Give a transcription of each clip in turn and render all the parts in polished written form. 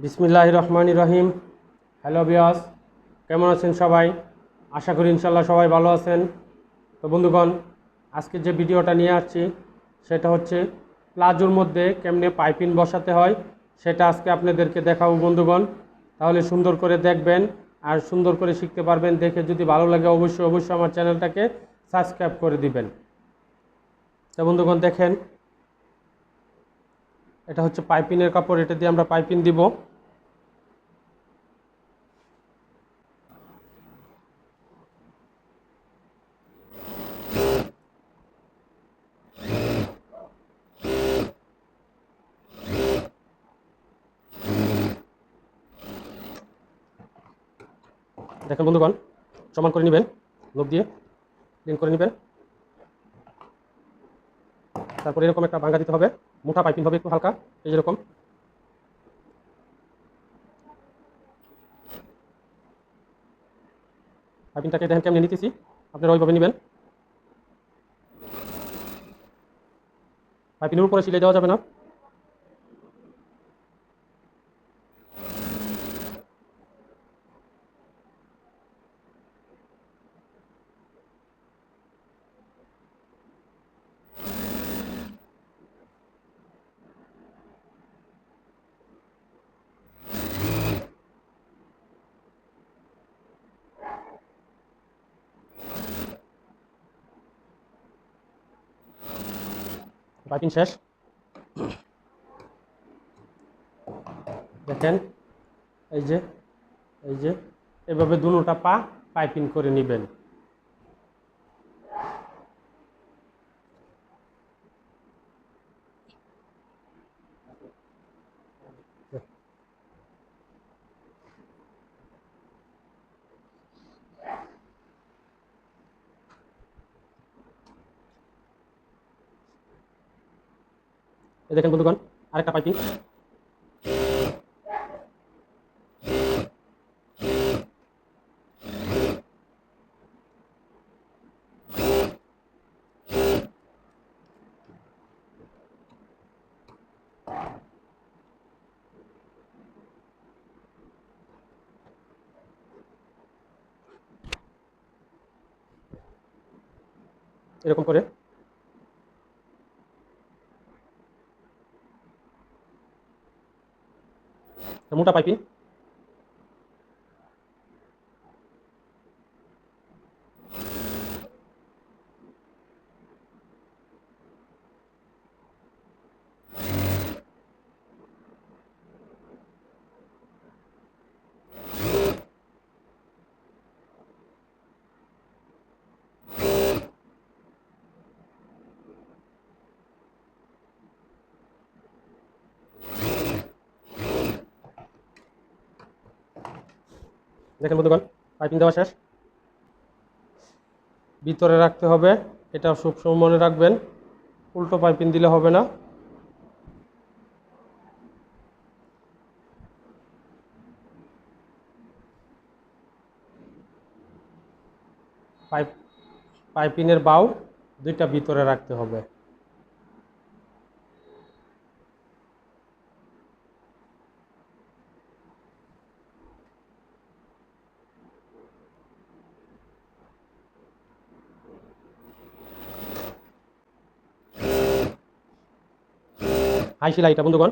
বিসমিল্লাহির রহমানির রহিম। হ্যালো বিয়াস, কেমন আছেন সবাই? আশা করি ইনশাল্লাহ সবাই ভালো আছেন। তো বন্ধুগণ, আজকে যে ভিডিওটা নিয়ে আসছি সেটা হচ্ছে প্লাজোর মধ্যে কেমনে পাইপিং বসাতে হয় সেটা আজকে আপনাদেরকে দেখাবো বন্ধুগণ। তাহলে সুন্দর করে দেখবেন আর সুন্দর করে শিখতে পারবেন। দেখে যদি ভালো লাগে অবশ্যই অবশ্যই আমার চ্যানেলটাকে সাবস্ক্রাইব করে দিবেন। তো বন্ধুগণ দেখেন, এটা হচ্ছে পাইপিংয়ের কাপড়, এটা দিয়ে আমরা পাইপিং দিব। দেখেন বন্ধুগণ, সমান করে নেবেন, লোক দিয়ে ক্লিন করে নেবেন। তারপর এরকম একটা ভাঙা দিতে হবে, মোটা পাইপিং হবে একটু হালকা, এই যেরকম। পাইপিংটাকে দেখেন কেমনি নিতেছি, আপনারা ওইভাবে নেবেন। পাইপিংয়ের উপরে সিলাই দেওয়া যাবে না। পাইপিং শেষ। দেখেন, এই যে এই যে এভাবে দুটোটা পা পাইপিং করে নেবেন। এই দেখেন বন্ধুগণ, আরেকটা পাইপিং। এরকম করে মোটা পাইপিং। দেখেন বন্ধুগণ, পাইপিং দেওয়া শেষ। ভিতরে রাখতে হবে, এটা সবসময় মনে রাখবেন, উল্টো পাইপিং দিলে হবে না। পাইপ পাইপিংয়ের বাউ দুইটা ভিতরে রাখতে হবে। হাই সেলাইটা বন্ধুগণ,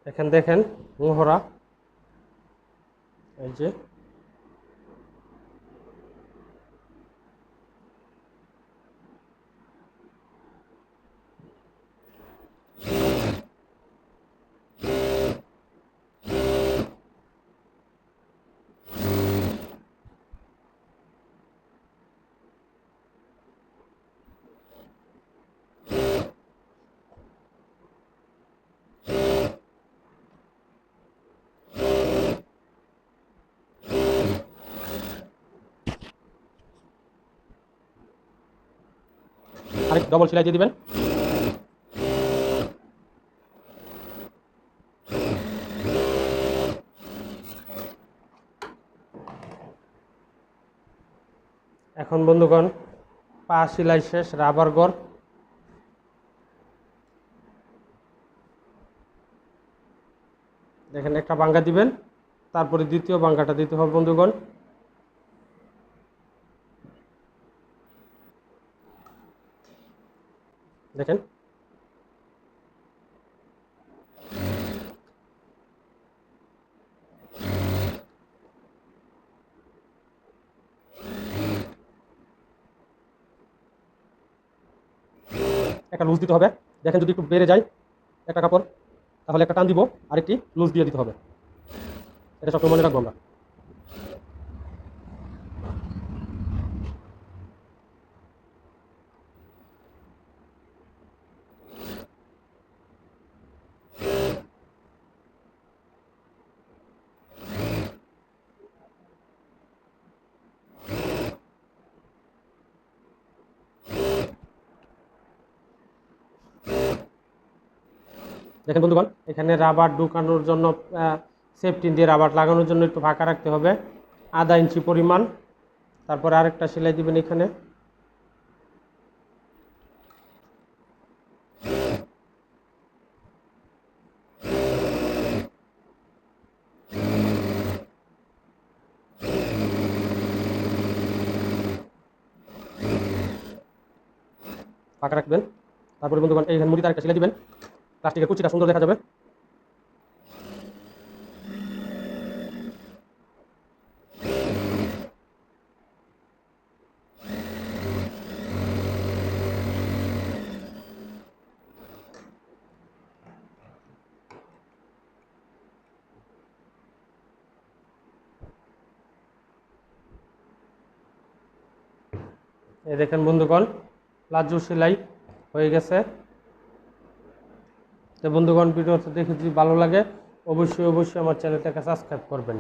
এখানে দেখেন মোহরা, এই যে আরেক ডবল সেলাই দিয়ে দিবেন। এখন বন্ধুগণ পা সেলাই শেষ, রাবার ঘর। দেখেন একটা বাঙ্গা দিবেন, তারপরে দ্বিতীয় বাঙ্গাটা দিতে হবে বন্ধুগণ। দেখেন একটা লুজ দিতে হবে। দেখেন যদি একটু বেড়ে যায় একটা কাপড়, তাহলে একটা টান দিব, আরেকটি লুজ দিয়ে দিতে হবে। এটা সবসময় মনে রাখবো আমরা। দেখেন বন্ধুগণ, এখানে রাবার ঢুকানোর জন্য সেফটি দিয়ে রাবার লাগানোর জন্য একটু ফাঁকা রাখতে হবে, আধা ইঞ্চি পরিমাণ। তারপরে আরেকটা সেলাই দিবেন এখানে। ফাঁকা রাখবেন। তারপরে বন্ধুগণ এইখানে মুড়িতে আরেকটা সেলাই দিবেন, প্লাস্টিকের কুচিটা সুন্দর দেখা যাবে। এই দেখেন বন্ধুগণ, প্লাজো সেলাই হয়ে গেছে। তো বন্ধুগণ, ভিডিওটা দেখে যদি ভালো লাগে অবশ্যই আমার চ্যানেলটাকে সাবস্ক্রাইব করবেন।